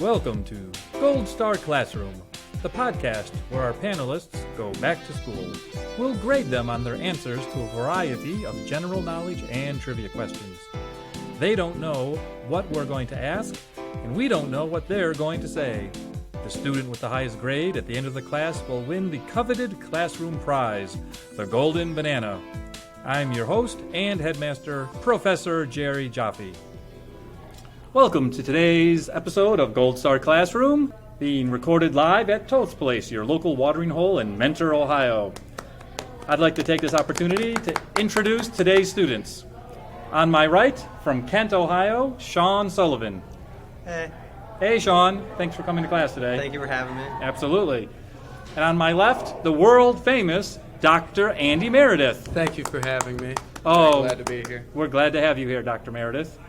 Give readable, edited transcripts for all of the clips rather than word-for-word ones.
Welcome to Gold Star Classroom, the podcast where our panelists go back to school. We'll grade them on their answers to a variety of general knowledge and trivia questions. They don't know what we're going to ask, and we don't know what they're going to say. The student with the highest grade at the end of the class will win the coveted classroom prize, the Golden Banana. I'm your host and headmaster, Professor Jerry Jaffe. Welcome to today's episode of Gold Star Classroom, being recorded live at Toth's Place, your local watering hole in Mentor, Ohio. I'd like to take this opportunity to introduce today's students. On my right, from Kent, Ohio, Sean Sullivan. Hey. Hey, Sean. Thanks for coming to class today. Thank you for having me. Absolutely. And on my left, the world-famous Dr. Andy Meredith. Thank you for having me. Oh, Glad to be here. We're glad to have you here, Dr. Meredith.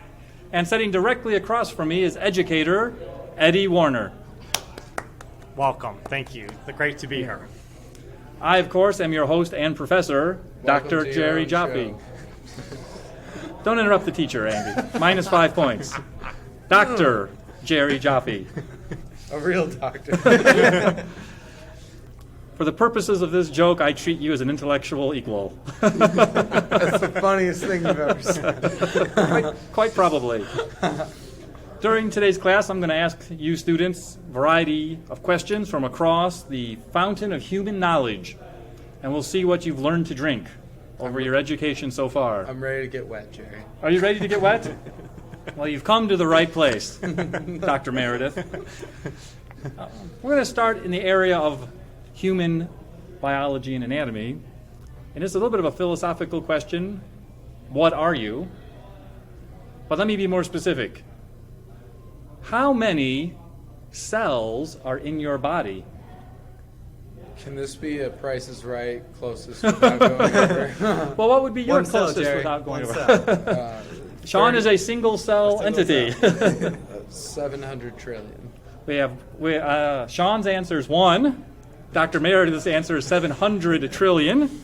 And sitting directly across from me is educator Eddie Warner. Welcome. Thank you. Great to be here. I, of course, am your host and professor, Welcome Dr. to Jerry your own Jaffe. show. Don't interrupt the teacher, Andy. Minus 5 points. Dr. Jerry Jaffe. A real doctor. For the purposes of this joke, I treat you as an intellectual equal. That's the funniest thing you've ever said. Quite probably. During today's class, I'm going to ask you students a variety of questions from across the fountain of human knowledge, and we'll see what you've learned to drink over your education so far. I'm ready to get wet, Jerry. Are you ready to get wet? Well, you've come to the right place, Dr. Meredith. We're going to start in the area of human biology and anatomy, and it's a little bit of a philosophical question. What are you? But let me be more specific. How many cells are in your body? Can this be a Price is Right closest without going over? Well, what would be your One cell, closest Jerry. without going One over? Sean is a single cell entity. 700 trillion. We have Sean's answer is 1. Dr. Meredith's answer is 700 trillion.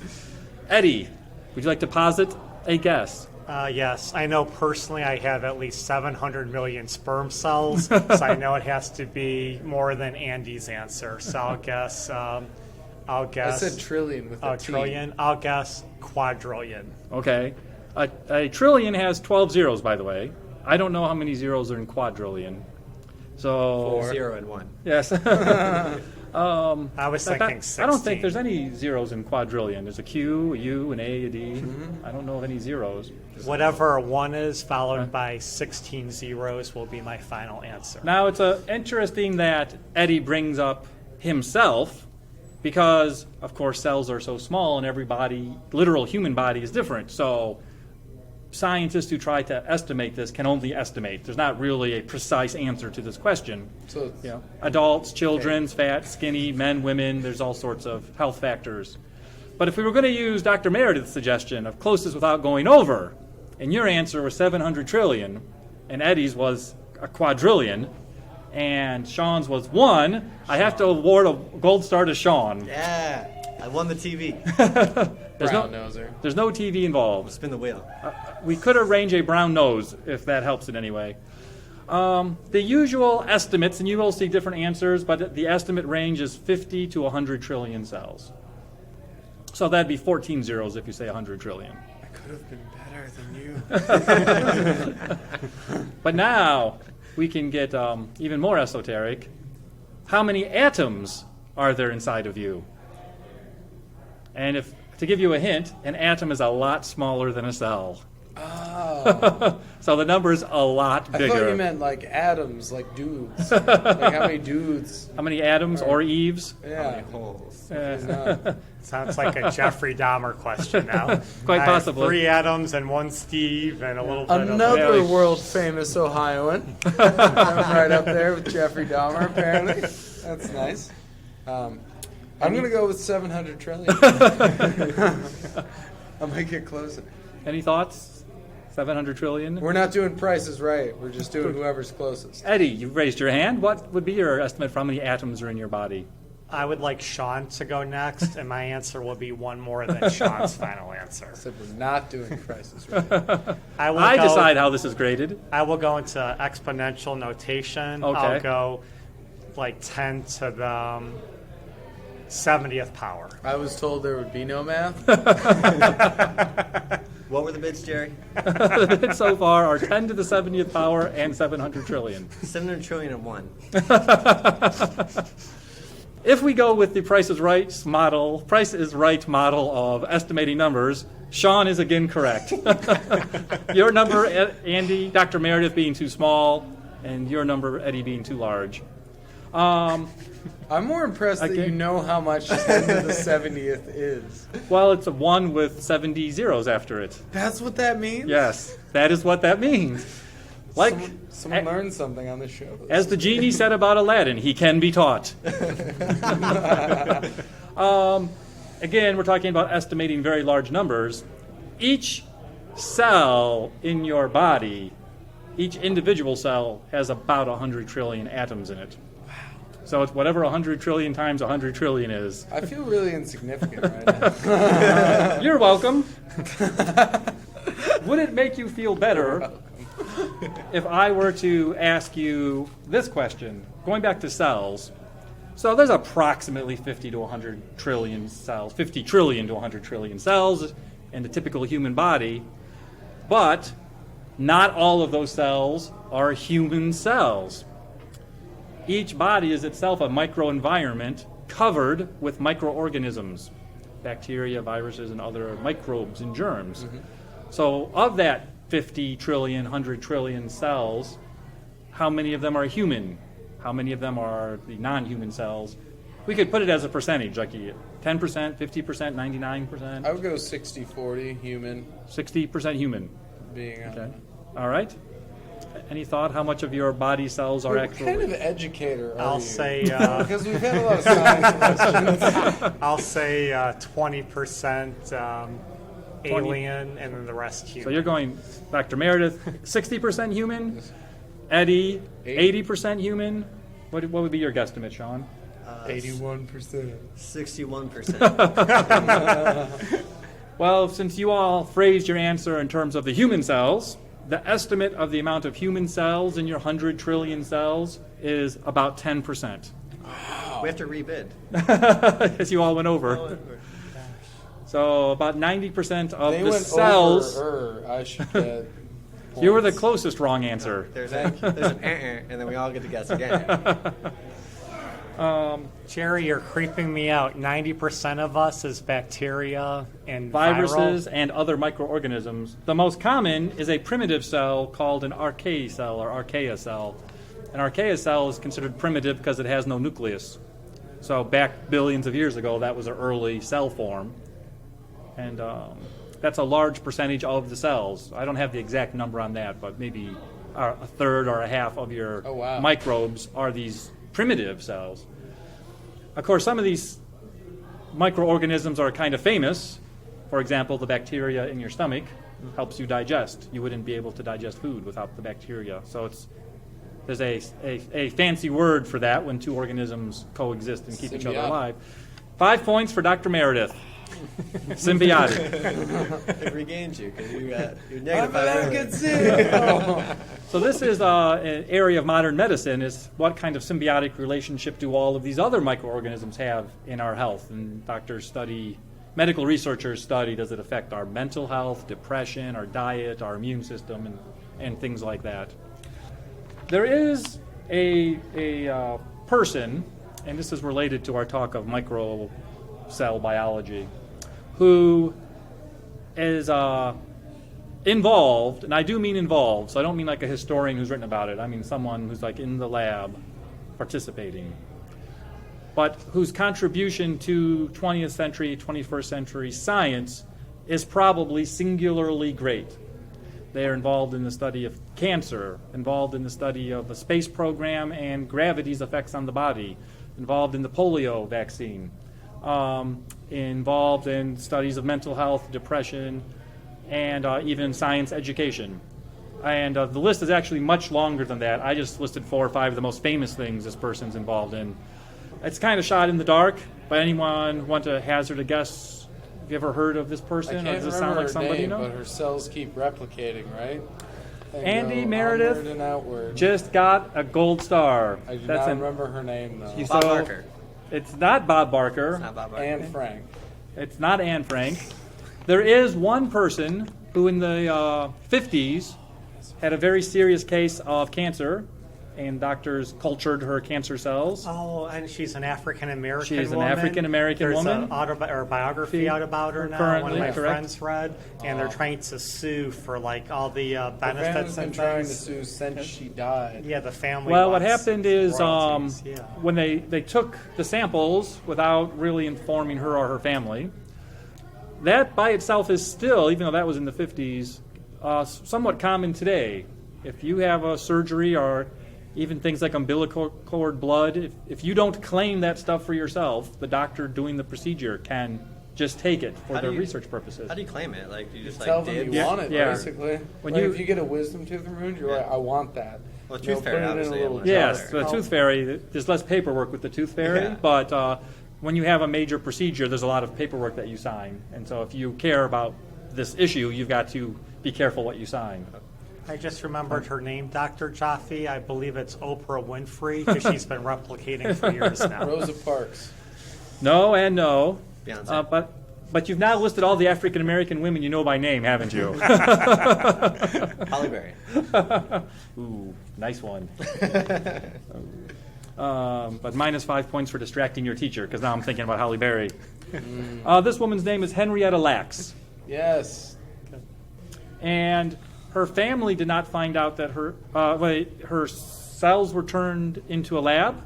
Eddie, would you like to posit a guess? Yes, I know personally I have at least 700 million sperm cells, so I know it has to be more than Andy's answer. So I'll guess. I said trillion with a T. trillion. I'll guess quadrillion. Okay. A trillion has 12 zeros, by the way. I don't know how many zeros are in quadrillion. So 0 and 1. yes. I was thinking 16. I don't think there's any zeros in quadrillion. There's a Q, a U, an A, a D. I don't know of any zeros. Whatever 1 is followed by 16 zeros will be my final answer. Now, it's interesting that Eddie brings up himself because, of course, cells are so small and every body, literal human body, is different. So scientists who try to estimate this can only estimate. There's not really a precise answer to this question. So You know, adults, children, fat, skinny, men, women, there's all sorts of health factors. But if we were going to use Dr. Meredith's suggestion of closest without going over, and your answer was 700 trillion, and Eddie's was a quadrillion, and Sean's was 1, I have to award a gold star to Sean. Yeah, I won the TV. brown noser. There's no TV involved. Spin the wheel. We could arrange a brown nose if that helps in any way. The usual estimates, and you will see different answers, but the estimate range is 50 to 100 trillion cells. So that'd be 14 zeros if you say 100 trillion. I could have been better than you. But now we can get even more esoteric. How many atoms are there inside of you? And if to give you a hint, an atom is a lot smaller than a cell. Oh. So the number's a lot bigger. I thought you meant like atoms, like dudes. Like how many dudes? How many atoms or Eves? Yeah. Holes. Sounds like a Jeffrey Dahmer question now. Quite I have possibly. 3 Adams and 1 Steve and a little bit Another of... world famous Ohioan. I'm right up there with Jeffrey Dahmer, apparently. That's nice. I'm going to go with 700 trillion. I'll make it closer. Any thoughts? 700 trillion? We're not doing prices right. We're just doing whoever's closest. Eddie, you've raised your hand. What would be your estimate for how many atoms are in your body? I would like Sean to go next, and my answer will be one more than Sean's final answer. Said we're not doing prices right. I decide how this is graded. I will go into exponential notation. Okay. I'll go like 10 to the 70th power. I was told there would be no math. What were the bids, Jerry? The bids so far are 10 to the 70th power and 700 trillion. 700 trillion and one. If we go with the Price is Right model of estimating numbers, Sean is again correct. Your number, Andy, Dr. Meredith being too small, and your number, Eddie, being too large. I'm more impressed that Okay. you know how much 10 to the 70th is. Well, it's a 1 with 70 zeros after it. That's what that means? Yes, that is what that means. Like, Someone learned something on this show. as the genie said about Aladdin, he can be taught. Again, we're talking about estimating very large numbers. Each cell in your body, each individual cell, has about 100 trillion atoms in it. So it's whatever 100 trillion times 100 trillion is. I feel really insignificant right now. You're welcome. Would it make you feel better if I were to ask you this question, going back to cells? So there's approximately 50 to 100 trillion cells, 50 trillion to 100 trillion cells in the typical human body, but not all of those cells are human cells. Each body is itself a microenvironment covered with microorganisms, bacteria, viruses, and other microbes and germs. Mm-hmm. So of that 50 trillion, 100 trillion cells, how many of them are human? How many of them are the non-human cells? We could put it as a percentage, like 10%, 50%, 99%. I would go 60-40 human 60% human. being Okay. All right. Any thought how much of your body cells are What actually? kind of educator are I'll you? say Because we've had a lot of science questions. I'll say 20% alien, and then the rest human. So you're going, Dr. Meredith, 60% human. Eddie, 80% human. What would be your guesstimate, Sean? 81%. 61%. Well, since you all phrased your answer in terms of the human cells, the estimate of the amount of human cells in your 100 trillion cells is about 10%. We have to rebid. As you all went over. So about 90% of They the went cells. over. I should get. You were the points. closest wrong answer. There's an and then we all get to guess again. Jerry, you're creeping me out. 90% of us is bacteria and Viruses viral. and other microorganisms. The most common is a primitive cell called an archaea cell or archaea cell. An archaea cell is considered primitive because it has no nucleus. So back billions of years ago, that was an early cell form. And that's a large percentage of the cells. I don't have the exact number on that, but maybe a third or a half of your microbes are these primitive cells. Of course, some of these microorganisms are kind of famous. For example, the bacteria in your stomach helps you digest. You wouldn't be able to digest food without the bacteria. So there's a fancy word for that when two organisms coexist and keep each other alive. 5 points for Dr. Meredith. Symbiotic. It regains you because you're I'm negative 5 gonna earlier. get sick. So this is an area of modern medicine, is what kind of symbiotic relationship do all of these other microorganisms have in our health? And doctors study, medical researchers study, does it affect our mental health, depression, our diet, our immune system, and things like that. There is a person, and this is related to our talk of micro cell biology, who is involved, and I do mean involved, so I don't mean like a historian who's written about it. I mean someone who's like in the lab participating, but whose contribution to 20th century, 21st century science is probably singularly great. They are involved in the study of cancer, involved in the study of the space program and gravity's effects on the body, involved in the polio vaccine, involved in studies of mental health, depression, and even science education. And the list is actually much longer than that. I just listed 4 or 5 of the most famous things this person's involved in. It's kind of shot in the dark. But anyone want to hazard a guess? Have you ever heard of this I person? Or can't does this remember sound like her somebody you name, know? but her cells keep replicating, right? They Andy go Meredith onward and outward. just got a gold star. I do That's not an- remember her name, though. She's- Bob So- Barker. It's not Bob Barker. It's not Bob Barker. Anne Frank. It's not Anne Frank. There is one person who in the 50s had a very serious case of cancer, and doctors cultured her cancer cells. Oh, and she's an African American woman. She's an African-American There's woman. a biography out about her now. Currently, one of my correct. friends read, and they're trying to sue for like all the The benefits family's been and trying to things. sue since she died. Yeah, the family. Well, what wants happened is royalties, yeah. when they took the samples without really informing her or her family, that by itself is still, even though that was in the 50s, somewhat common today. If you have a surgery or even things like umbilical cord blood, if you don't claim that stuff for yourself, the doctor doing the procedure can just take it for How do their you- research purposes. How do you claim it? Like, do you just Tell like them dibs? you want it, Yeah. basically. When Like, you- if you get a wisdom tooth removed, you're like, I want that. Well, They'll tooth put fairy, it in a obviously, little I'm jar. Yes, the tooth fairy, there's less paperwork with the tooth fairy, Yeah. but when you have a major procedure, there's a lot of paperwork that you sign. And so if you care about this issue, you've got to be careful what you sign. I just remembered her name, Dr. Jaffe. I believe it's Oprah Winfrey because she's been replicating for years now. Rosa Parks. No and no. Beyonce. But you've now listed all the African American women you know by name, haven't you? Holly Berry. Ooh, nice one. But minus 5 points for distracting your teacher, because now I'm thinking about Holly Berry. This woman's name is Henrietta Lacks. Yes. And her family did not find out that her cells were turned into a lab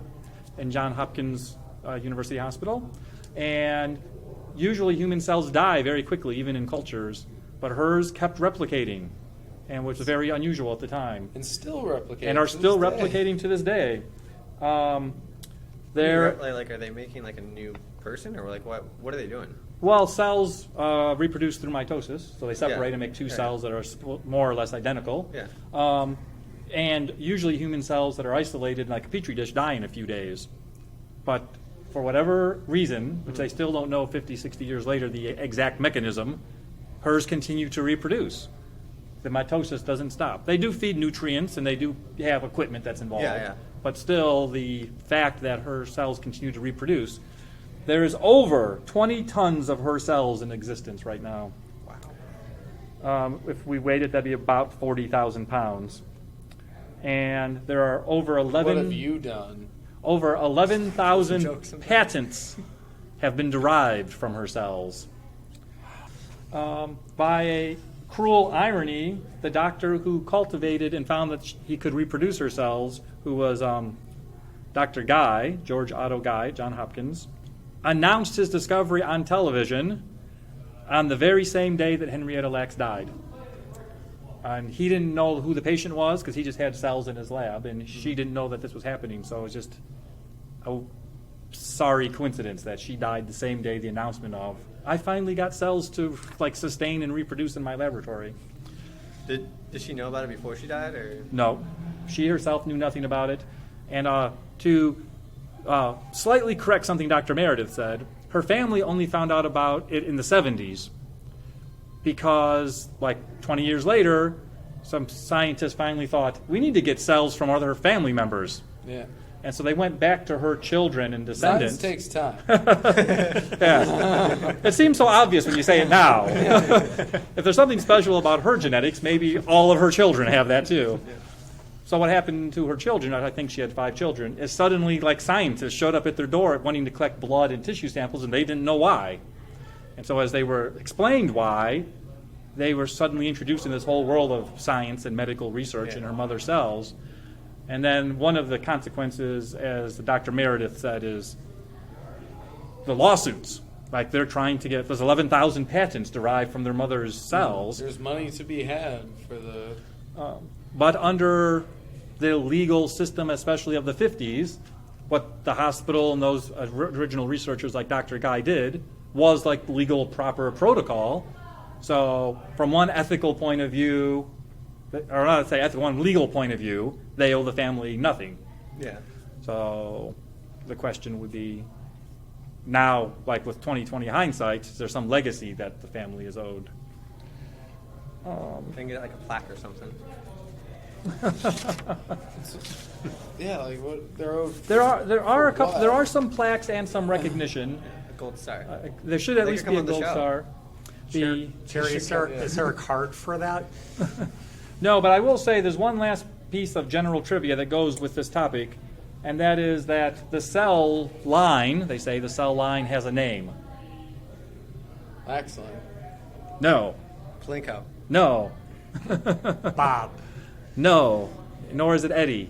in Johns Hopkins University Hospital. And usually human cells die very quickly, even in cultures, but hers kept replicating, and was very unusual at the time, And still replicating. and are to still this day. replicating to this day. Like, are they making like a new person, or like what are they doing? Well, cells reproduce through mitosis, so they separate Yeah. and make two Yeah. cells that are more or less identical. Yeah. And usually human cells that are isolated in like a petri dish die in a few days. But for whatever reason, which they still don't know 50, 60 years later, the exact mechanism, hers continue to reproduce. The mitosis doesn't stop. They do feed nutrients and they do have equipment that's involved. Yeah. But still, the fact that her cells continue to reproduce, there is over 20 tons of her cells in existence right now. Wow. If we weighed it, that'd be about 40,000 pounds. And there are over 11. What have you done? Over 11,000 Jokes in there. patents have been derived from her cells. By a cruel irony, the doctor who cultivated and found that he could reproduce her cells, who was Dr. Guy, George Otto Guy, Johns Hopkins, announced his discovery on television on the very same day that Henrietta Lacks died. And he didn't know who the patient was because he just had cells in his lab, and she didn't know that this was happening. So it was just a sorry coincidence that she died the same day the announcement of, I finally got cells to like sustain and reproduce in my laboratory. Did she know about it before she died, or? No, she herself knew nothing about it. And to slightly correct something Dr. Meredith said, her family only found out about it in the 70s because, like 20 years later, some scientists finally thought, we need to get cells from other family members. Yeah. And so they went back to her children and descendants. Science takes time. Yeah. It seems so obvious when you say it now. If there's something special about her genetics, maybe all of her children have that too. So what happened to her children, I think she had 5 children, is suddenly like scientists showed up at their door wanting to collect blood and tissue samples, and they didn't know why. And so as they were explained why, they were suddenly introduced in this whole world of science and medical research in her mother's cells. And then one of the consequences, as Dr. Meredith said, is the lawsuits. Like they're trying to get, there's 11,000 patents derived from their mother's cells. There's money to be had for the... But under the legal system, especially of the 50s, what the hospital and those original researchers like Dr. Guy did was like legal proper protocol. So from one ethical point of view, or not say ethical, one legal point of view, they owe the family nothing. Yeah. So the question would be, now, like with 20/20 hindsight, is there some legacy that the family is owed? Can get like a plaque or something. Yeah, like what they're owed. There are a couple. what? There are some plaques and some recognition. A gold star. There should at They least could be a come on the gold show. star. Jerry, is there a card for that? No, but I will say there's one last piece of general trivia that goes with this topic, and that is that the cell line, they say the cell line has a name. Excellent. No. Plinko. No. Bob. No. Nor is it Eddie.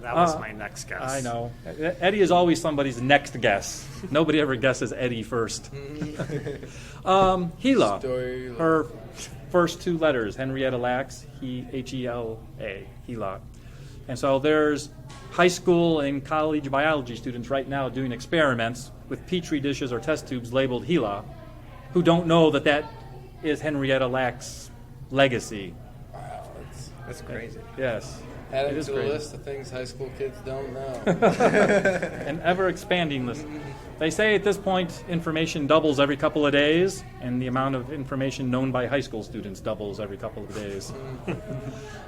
That was my next guess. I know. Eddie is always somebody's next guess. Nobody ever guesses Eddie first. Hela. Story. Her first two letters, Henrietta Lacks, H-E-L-A, Hela. And so there's high school and college biology students right now doing experiments with petri dishes or test tubes labeled Hela, who don't know that that is Henrietta Lacks' legacy. Wow, That's crazy. Yes. add It it is to the great. list of things high school kids don't know. An ever-expanding list. They say at this point information doubles every couple of days, and the amount of information known by high school students doubles every couple of days.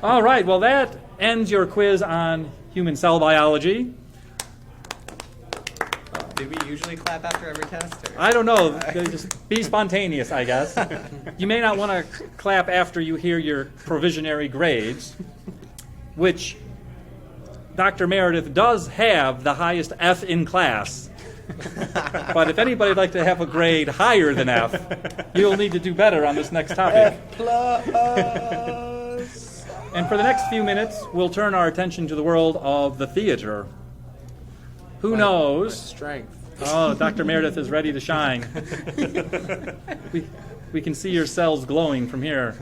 All right, well, that ends your quiz on human cell biology. Did we usually clap after every test? Or? I don't know. Just be spontaneous, I guess. You may not want to clap after you hear your provisionary grades, which Dr. Meredith does have the highest F in class. But if anybody'd like to have a grade higher than F, you'll need to do better on this next topic. Plus. And for the next few minutes, we'll turn our attention to the world of the theater. Who My knows? strength. Oh, Dr. Meredith is ready to shine. We can see your cells glowing from here.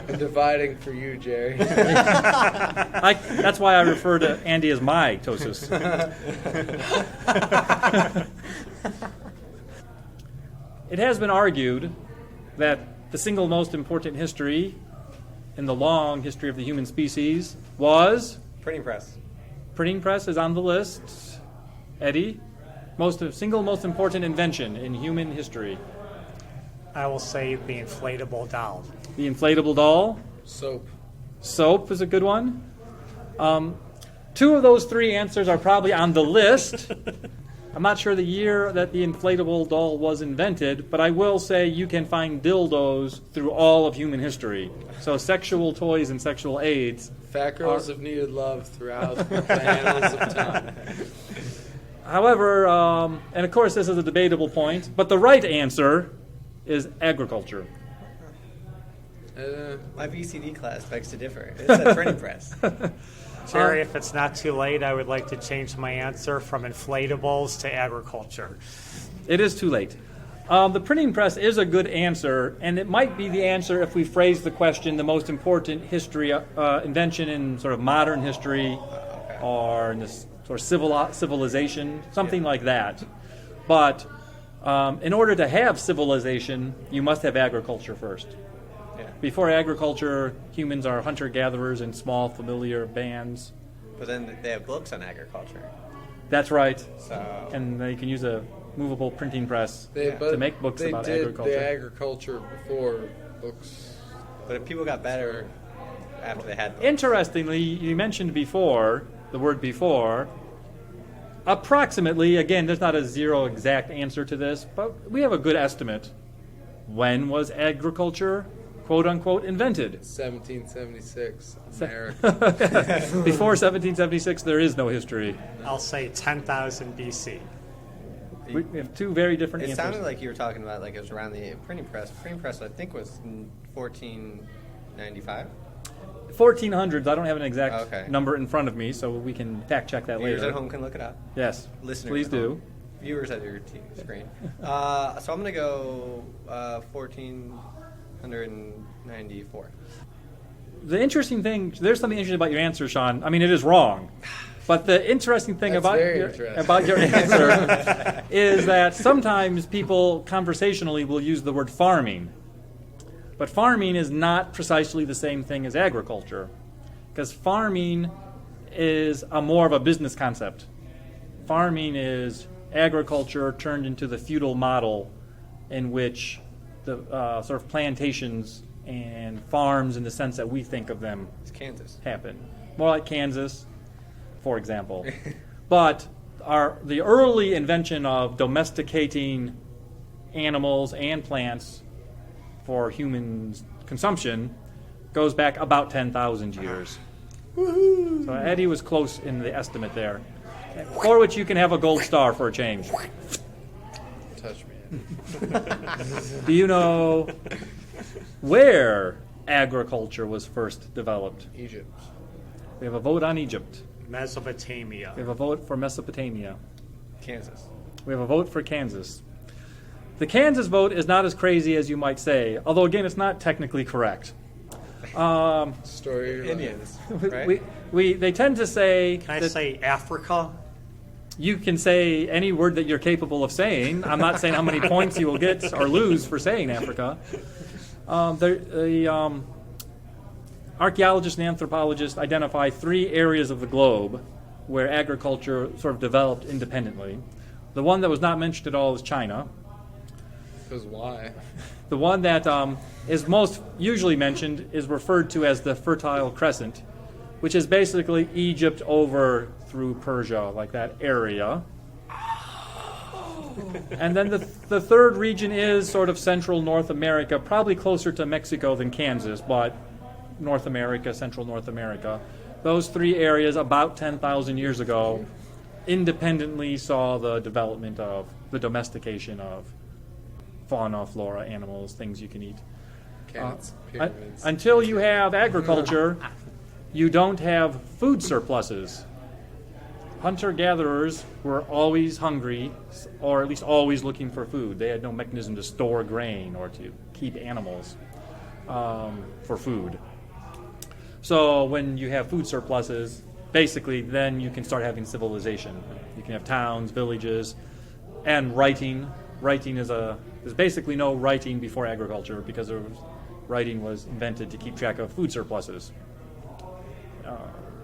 I'm dividing for you, Jerry. That's why I refer to Andy as my ptosis. It has been argued that the single most important history in the long history of the human species was Printing press. printing press is on the list. Eddie, single most important invention in human history. I will say the inflatable doll. The inflatable doll. Soap. Soap is a good one. Two of those three answers are probably on the list. I'm not sure the year that the inflatable doll was invented, but I will say you can find dildos through all of human history. So sexual toys and sexual aids. Fat girls have needed love throughout the annals of time. However, and of course this is a debatable point, but the right answer is agriculture. My VCD class begs to differ. It's a printing press. Jerry, if it's not too late, I would like to change my answer from inflatables to agriculture. It is too late. The printing press is a good answer, and it might be the answer if we phrase the question the most important history invention in sort of modern history or in this sort of civilization, something like that. But in order to have civilization, you must have agriculture first. Yeah. Before agriculture, humans are hunter-gatherers in small familiar bands. But then they have books on agriculture. That's right. So And they can use a movable printing press But to make books they about did agriculture. the agriculture before books. but if people got better after they had books. Interestingly, you mentioned before, the word before, approximately, again, there's not a zero exact answer to this, but we have a good estimate. When was agriculture, quote unquote, invented? 1776, America. Before 1776, there is no history. I'll say 10,000 BC. We have two very different It answers. sounded like you were talking about like it was around the printing press. Printing press, I think, was in 1495. 1400s. I don't have an exact Okay. number in front of me, so we can fact check that Viewers later. at home can look it up. Yes, Listeners, please at do. home. Viewers at your screen. So I'm gonna go 1494. The interesting thing, there's something interesting about your answer, Sean. I mean, it is wrong. But the interesting thing That's about very your, interesting. about your answer is that sometimes people conversationally will use the word farming. But farming is not precisely the same thing as agriculture. Because farming is more of a business concept. farming is agriculture turned into the feudal model in which the sort of plantations and farms in the sense that we think of them It's Kansas. happen. More like Kansas, for example. But the early invention of domesticating animals and plants for human consumption goes back about 10,000 years. So Eddie was close in the estimate there. For which you can have a gold star for a change. Touch me. Do you know where agriculture was first developed? Egypt. We have a vote on Egypt. Mesopotamia. We have a vote for Mesopotamia. Kansas. We have a vote for Kansas. The Kansas vote is not as crazy as you might say, although again, it's not technically correct. Story of your life. Indians, right? They tend to say Can I that say Africa? you can say any word that you're capable of saying. I'm not saying how many points you will get or lose for saying Africa. The archaeologists and anthropologists identify 3 areas of the globe where agriculture sort of developed independently. The one that was not mentioned at all is China. Because why? The one that is most usually mentioned is referred to as the Fertile Crescent, which is basically Egypt over through Persia, like that area. And then the third region is sort of central North America, probably closer to Mexico than Kansas, but North America, central North America. Those 3 areas about 10,000 years ago independently saw the development of the domestication of fauna, flora, animals, things you can eat. Cats, pyramids. Until you have agriculture, you don't have food surpluses. Hunter-gatherers were always hungry, or at least always looking for food. They had no mechanism to store grain or to keep animals for food. So when you have food surpluses, basically then you can start having civilization. You can have towns, villages, and writing. Writing there's basically no writing before agriculture because writing was invented to keep track of food surpluses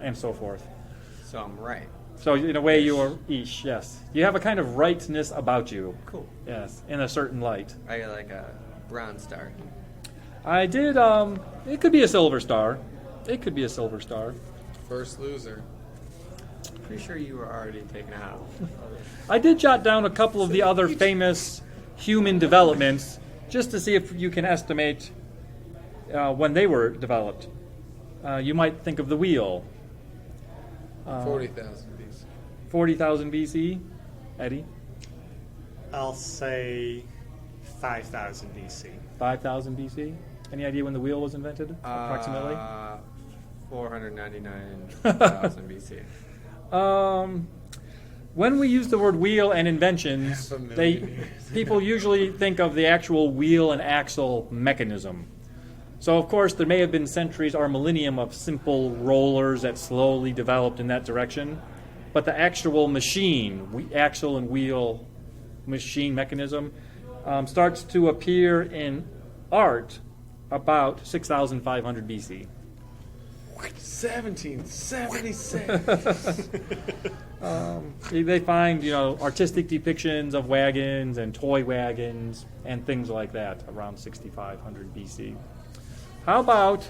and so forth. So I'm right. So in a way you are ish, yes. You have a kind of rightness about you. Cool. Yes, in a certain light. I got like a bronze star. I did, it could be a silver star. It could be a silver star. First loser. Pretty sure you were already taken out. I did jot down a couple of the other famous human developments just to see if you can estimate when they were developed. You might think of the wheel. 40,000 BC. 40,000 BC. Eddie? I'll say 5,000 BC. 5,000 BC. Any idea when the wheel was invented, approximately? 499,000 BC. When we use the word wheel and inventions, 500,000 years. people usually think of the actual wheel and axle mechanism. So, of course, there may have been centuries or millennium of simple rollers that slowly developed in that direction, but the actual machine, axle and wheel machine mechanism, starts to appear in art about 6,500 BC. 1776. They find, artistic depictions of wagons and toy wagons and things like that around 6,500 BC. How about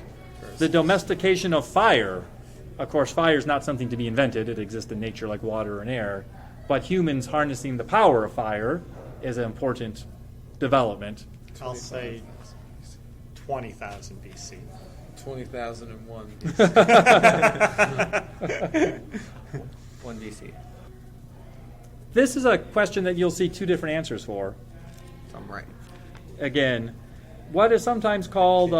the domestication of fire? Of course, fire is not something to be invented. It exists in nature like water and air. But humans harnessing the power of fire is an important development. I'll say 20,000 BC. 20,001 1 BC. This is a question that you'll see 2 different answers for. So I'm right. Again, what is sometimes called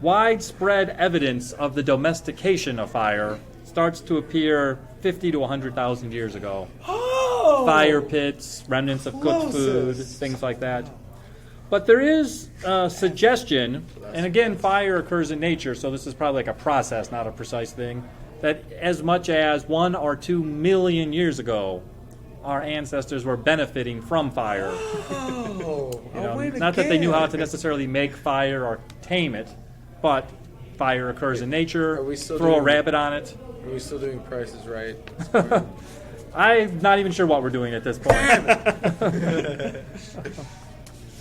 widespread evidence of the domestication of fire starts to appear 50 to 100,000 years ago. Oh! Fire pits, remnants of cooked food, things like that. But there is a suggestion, and again, fire occurs in nature, so this is probably like a process, not a precise thing, that as much as 1 or 2 million years ago, our ancestors were benefiting from fire. Oh, Not that they knew how to necessarily make fire or tame it, but fire occurs in nature. Are we still Throw a doing- rabbit on it. Are we still doing Price is Right? I'm not even sure what we're doing at this point. As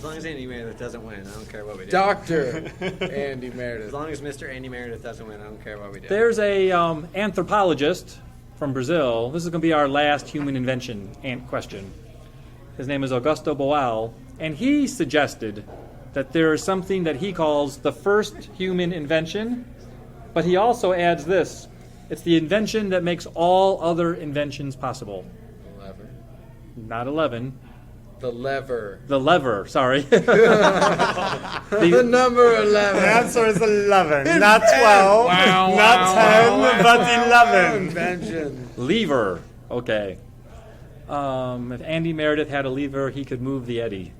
long as Andy Meredith doesn't win, I don't care what we do. Dr. Andy Meredith. As long as Mr. Andy Meredith doesn't win, I don't care what we do. There's a anthropologist from Brazil. This is going to be our last human invention question. His name is Augusto Boal, and he suggested that there is something that he calls the first human invention, but he also adds this. It's the invention that makes all other inventions possible. Lever. Not 11. The lever. The lever, sorry. The number 11. The answer is 11, not 12, not 10, but 11. Invention. Lever. Okay. If Andy Meredith had a lever, he could move the eddy.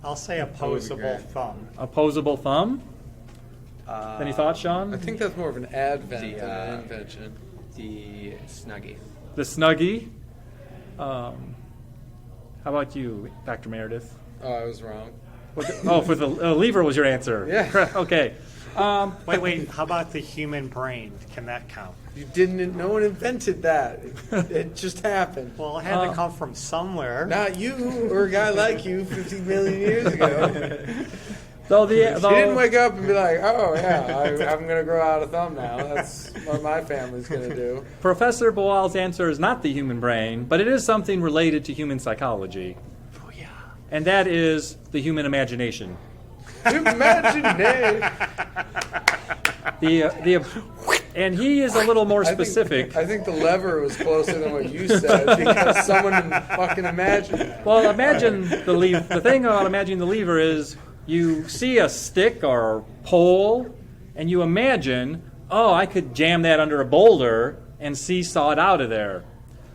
I'll say opposable thumb. Opposable thumb? Any thoughts, Sean? I think that's more of an advent The, than an invention. The Snuggie. The Snuggie. How about you, Dr. Meredith? Oh, I was wrong. For the lever was your answer. Yeah. Okay. Wait, how about the human brain? Can that count? You didn't. No one invented that. It just happened. Well, it had to come from somewhere. Not you or a guy like you 50 million years ago. So You didn't wake up and be like, oh, yeah, I'm going to grow out a thumb now. That's what my family's going to do. Professor Boal's answer is not the human brain, but it is something related to human psychology. Oh, yeah. And that is the human imagination. Imagination. And he is a little more specific. I think the lever was closer than what you said because someone fucking imagined it. Well, imagine the lever. The thing about imagining the lever is you see a stick or a pole, and you imagine, oh, I could jam that under a boulder and seesaw it out of there.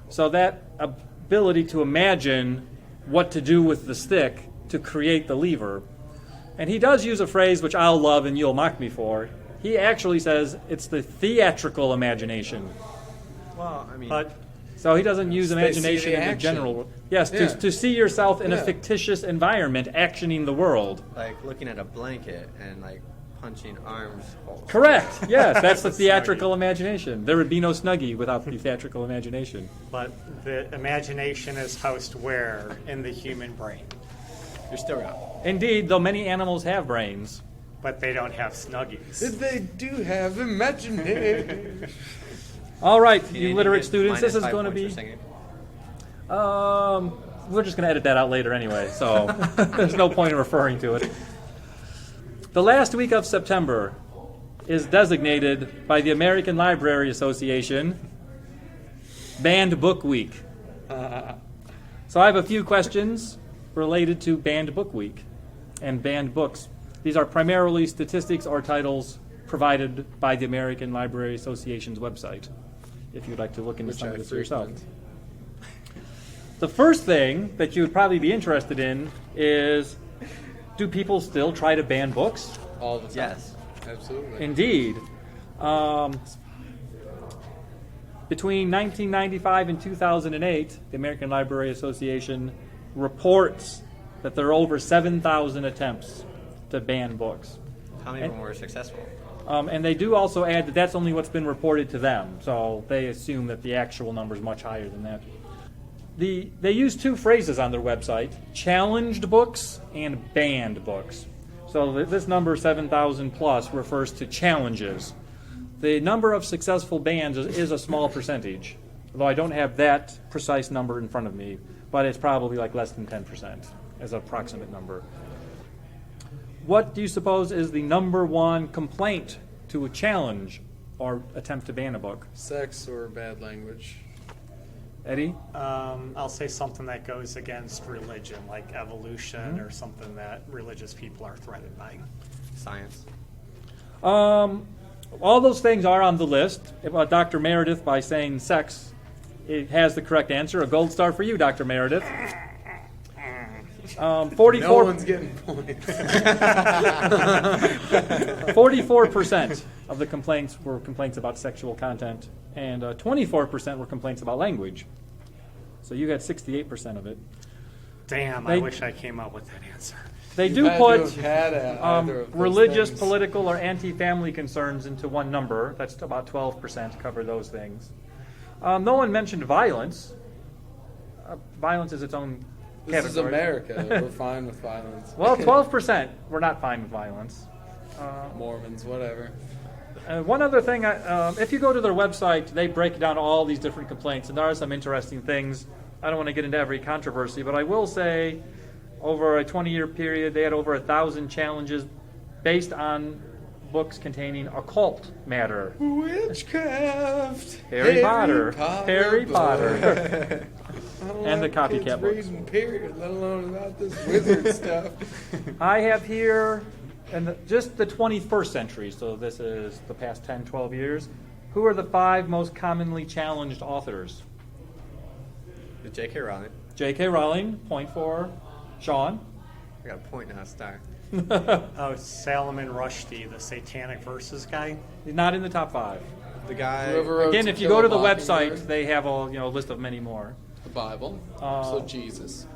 So that ability to imagine what to do with the stick to create the lever. And he does use a phrase which I'll love and you'll mock me for. He actually says it's the theatrical imagination. Well, I mean, So he doesn't use They see imagination the in the action. general. Yes, Yeah. to see yourself in a Yeah. fictitious environment actioning the world. like looking at a blanket and like punching arms holes. Correct. Yes, that's the theatrical imagination. There would be no Snuggie without the theatrical imagination. But the imagination is housed where? In the human brain. You're still wrong. Indeed, though many animals have brains. But they don't have snuggies. They do have imagination. All right, Can you Andy literate get students, this minus is 5 going to points be... for singing? We're just going to edit that out later anyway, so there's no point in referring to it. The last week of September is designated by the American Library Association Banned Book Week. So I have a few questions related to Banned Book Week and banned books. These are primarily statistics or titles provided by the American Library Association's website, if you'd like to look into some of this yourself. The first thing that you would probably be interested in is, do people still try to ban books? All the time. Yes. Absolutely. Indeed. Between 1995 and 2008, the American Library Association reports that there are over 7,000 attempts to ban books. How many of them were successful? And they do also add that that's only what's been reported to them, so they assume that the actual number is much higher than that. They use two phrases on their website, challenged books and banned books. So this number, 7,000 plus, refers to challenges. The number of successful bans is a small percentage, although I don't have that precise number in front of me, but it's probably like less than 10% as an approximate number. What do you suppose is the number one complaint to a challenge or attempt to ban a book? Sex or bad language. Eddie? I'll say something that goes against religion, like evolution or something that religious people are threatened by. Science. All those things are on the list. Dr. Meredith, by saying sex, it has the correct answer. A gold star for you, Dr. Meredith. 44, No one's getting points. 44% of the complaints were complaints about sexual content, and 24% were complaints about language. So you had 68% of it. Damn, I wish I came up with that answer. They do You had to put have had either of those religious, things. political, or anti-family concerns into one number. That's about 12% cover those things. No one mentioned violence. Violence is its own This is category. America. We're fine with violence. Well, 12% were not fine with violence. Mormons, whatever. One other thing, if you go to their website, they break down all these different complaints, and there are some interesting things. I don't want to get into every controversy, but I will say over a 20-year period, they had over 1,000 challenges based on books containing occult matter. Witchcraft. Harry Potter. I don't And the like copycat kids books. reading, period, let alone about this wizard stuff. I have here, just the 21st century, so this is the past 10, 12 years, who are the 5 most commonly challenged authors? The J.K. Rowling. J.K. Rowling, point for Sean. I got a point, not a star. Oh, Salman Rushdie, the Satanic Verses guy. He's not in the top 5. The guy. Whoever wrote Again, To if you Kill go to a the Mockingbird, website, they have a list of many more. the Bible, so Jesus.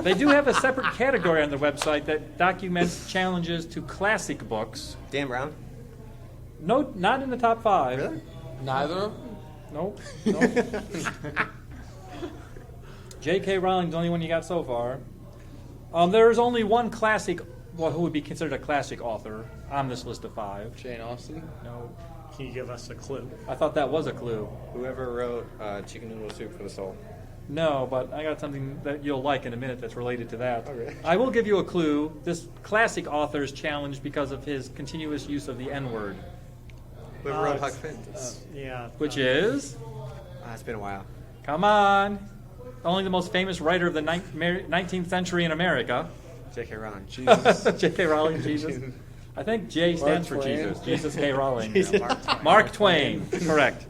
They do have a separate category on their website that documents challenges to classic books. Dan Brown. No, not in the top 5. Really? Neither of them? Nope. J.K. Rowling's the only one you got so far. There's only one classic, who would be considered a classic author on this list of 5. Jane Austen? No. Can you give us a clue? I thought that was a clue. Whoever wrote Chicken Noodle Soup for the Soul. No, but I got something that you'll like in a minute that's related to that. Okay. I will give you a clue. This classic author is challenged because of his continuous use of the N-word, Whoever wrote Huck Finn. Yeah. which is, It's been a while. come on, only the most famous writer of the 19th century in America. J.K. Rowling. Jesus. J.K. Rowling, Jesus. I think J stands for Twain. Jesus. Jesus K. Rowling. Yeah, Mark Twain. Correct.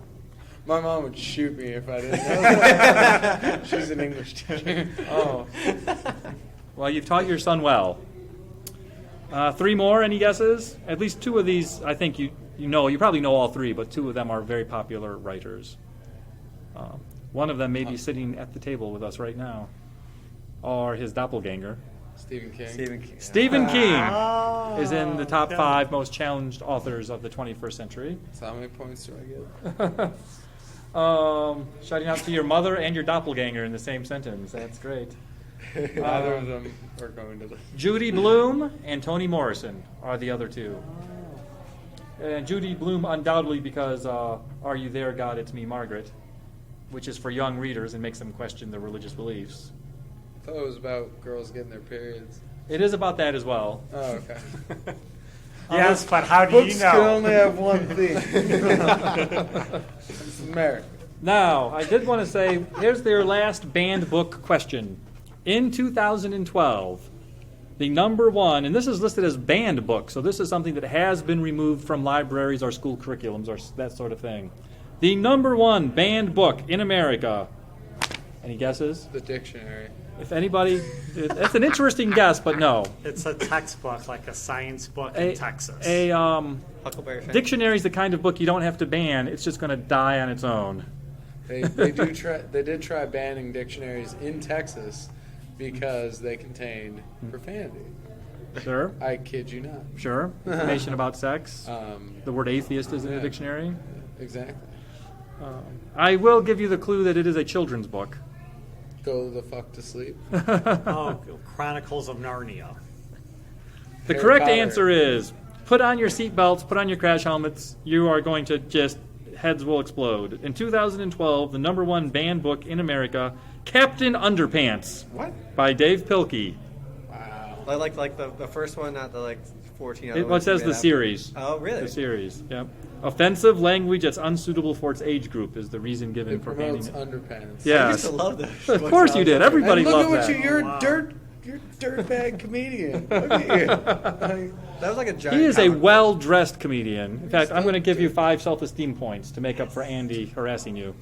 My mom would shoot me if I didn't know that. She's an English teacher. Oh. Well, you've taught your son well. 3 more, any guesses? At least 2 of these, I think you probably know all 3, but 2 of them are very popular writers. One of them may be sitting at the table with us right now, or his doppelganger. Stephen King. Stephen King. Stephen King Oh, is in the top yeah. 5 most challenged authors of the 21st century. So how many points do I get? Shouting out to your mother and your doppelganger in the same sentence. That's great. Neither of them are going to the... Judy Blume and Toni Morrison are the other 2. And Judy Blume undoubtedly because Are You There, God? It's Me, Margaret, which is for young readers and makes them question their religious beliefs. I thought it was about girls getting their periods. It is about that as well. Oh, okay. Yes, but how do Books you can know? only have one theme. It's America. Now, I did want to say, here's their last banned book question. In 2012, the number 1, and this is listed as banned book, so this is something that has been removed from libraries or school curriculums or that sort of thing. The number 1 banned book in America. Any guesses? The dictionary. If anybody, that's an interesting guess, but no. It's a textbook, like a science book in Texas. Huckleberry Finn. Dictionary is the kind of book you don't have to ban. It's just going to die on its own. They did try banning dictionaries in Texas because they contained profanity. Sure, I kid you not. sure. Information about sex. The word atheist is in the yeah. dictionary. Exactly. I will give you the clue that it is a children's book. Go the fuck to sleep. Oh, Chronicles of Narnia. The Harry correct Potter. answer is put on your seatbelts, put on your crash helmets. You are going to just, heads will explode. In 2012, the number 1 banned book in America, Captain Underpants What? by Dave Pilkey. Wow. I like the first one, not the 14 other It ones says you the made up. series. Oh, really? The series, yep. Offensive language that's unsuitable for its age group is the reason given It for banning promotes it. underpants. I Yes. used to love those. Of course you did. Everybody And look loved at what that. you're Wow. you're a dirtbag comedian. Look at you. That was like a giant. He is a comic book. well-dressed comedian. In fact, I'm going to give you 5 self-esteem points to make up for Andy harassing you.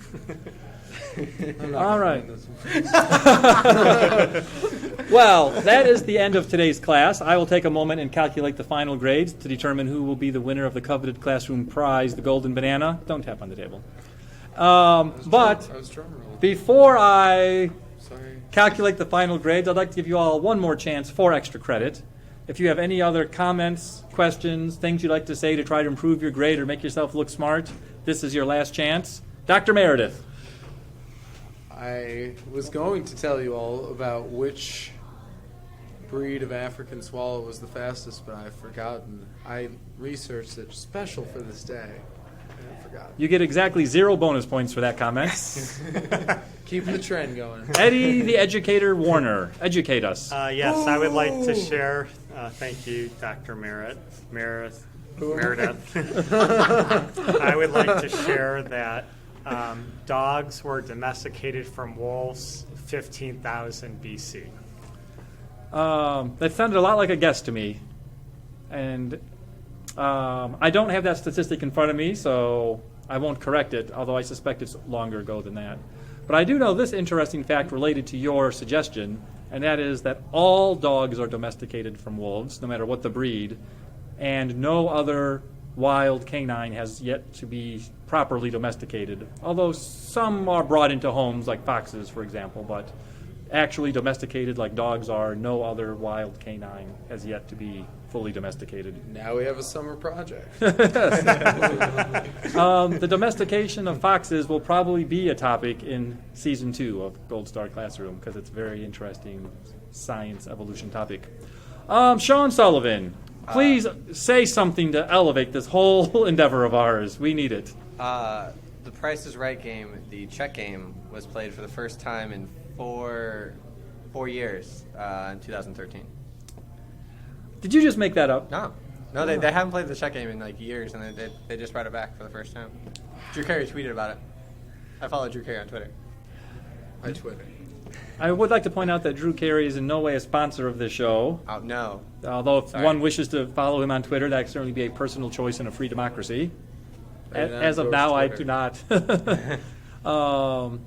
I'm not All gonna right. win this one. Well, that is the end of today's class. I will take a moment and calculate the final grades to determine who will be the winner of the coveted classroom prize, the golden banana. Don't tap on the table. But I was drum rolling. before I Sorry. calculate the final grades, I'd like to give you all one more chance for extra credit. If you have any other comments, questions, things you'd like to say to try to improve your grade or make yourself look smart, this is your last chance. Dr. Meredith. I was going to tell you all about which breed of African swallow was the fastest, but I've forgotten. I researched it special for this day, and I forgot. You get exactly 0 bonus points for that comment. Keeping the trend going. Eddie the Educator Warner, educate us. Yes, I would like to share. Thank you, Dr. Meredith. I would like to share that dogs were domesticated from wolves 15,000 BC. That sounded a lot like a guess to me. And I don't have that statistic in front of me, so I won't correct it, although I suspect it's longer ago than that. But I do know this interesting fact related to your suggestion, and that is that all dogs are domesticated from wolves, no matter what the breed, and no other wild canine has yet to be properly domesticated, although some are brought into homes, like foxes, for example, but actually domesticated like dogs are, no other wild canine has yet to be fully domesticated. Now we have a summer project. The domestication of foxes will probably be a topic in Season 2 of Gold Star Classroom because it's a very interesting science evolution topic. Sean Sullivan, please say something to elevate this whole endeavor of ours. We need it. The Price is Right game, the check game, was played for the first time in four years in 2013. Did you just make that up? No, they haven't played the check game in like years, and they just brought it back for the first time. Drew Carey tweeted about it. I follow Drew Carey on Twitter. I Twitter. I would like to point out that Drew Carey is in no way a sponsor of this show. Oh no. Although if Sorry. one wishes to follow him on Twitter, that can certainly be a personal choice in a free democracy. As of now, I do not. All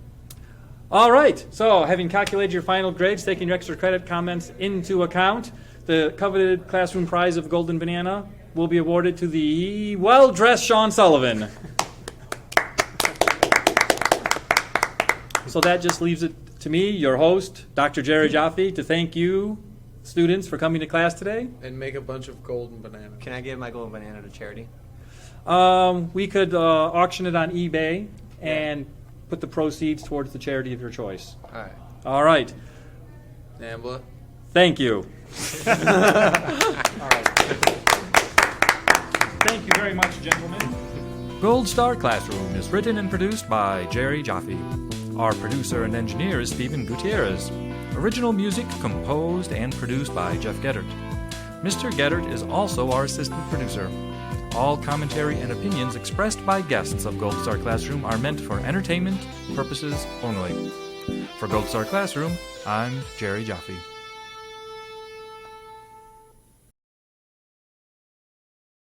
right. So, having calculated your final grades, taking your extra credit comments into account, the coveted classroom prize of Golden Banana will be awarded to the well-dressed Sean Sullivan. So that just leaves it to me, your host, Dr. Jerry Jaffe, to thank you, students, for coming to class today. And make a bunch of golden bananas. Can I give my golden banana to charity? We could auction it on eBay and put the proceeds towards the charity of your choice. All right. All right. Nambla. Thank you. All right. Thank you very much, gentlemen. Gold Star Classroom is written and produced by Jerry Jaffe. Our producer and engineer is Stephen Gutierrez. Original music composed and produced by Jeff Geddert. Mr. Geddert is also our assistant producer. All commentary and opinions expressed by guests of Gold Star Classroom are meant for entertainment purposes only. For Gold Star Classroom, I'm Jerry Jaffe.